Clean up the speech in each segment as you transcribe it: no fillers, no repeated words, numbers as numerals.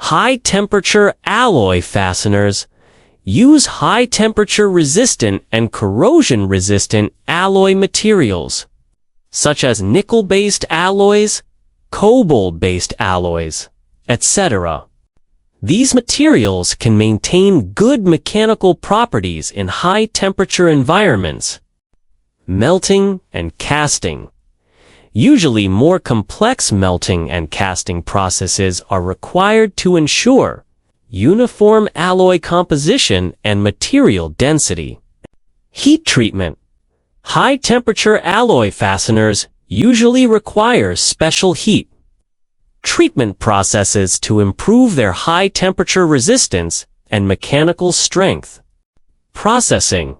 High-temperature alloy fasteners use high-temperature resistant and corrosion-resistant alloy materials, such as nickel-based alloys, cobalt-based alloys, etc. These materials can maintain good mechanical properties in high-temperature environments. Melting and casting. Usually more complex melting and casting processes are required to ensure uniform alloy composition and material density. Heat treatment. High-temperature alloy fasteners usually require special heat treatment processes to improve their high-temperature resistance and mechanical strength. Processing.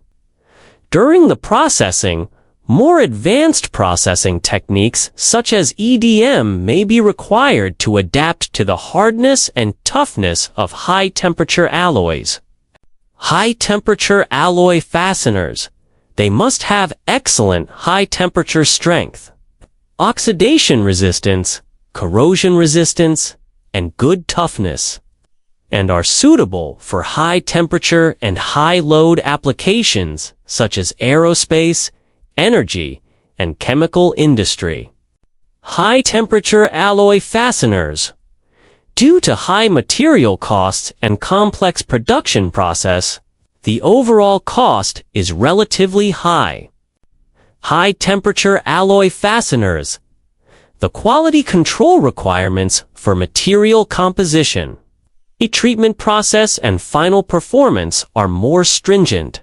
During the processing, more advanced processing techniques such as EDM may be required to adapt to the hardness and toughness of high-temperature alloys. High-temperature alloy fasteners. They must have excellent high-temperature strength, oxidation resistance, corrosion resistance, and good toughness, and are suitable for high-temperature and high-load applications such as aerospace, energy, and chemical industry. High-temperature alloy fasteners. Due to high material costs and complex production process, the overall cost is relatively high. High-temperature alloy fasteners. The quality control requirements for material composition, heat treatment process, and final performance are more stringent.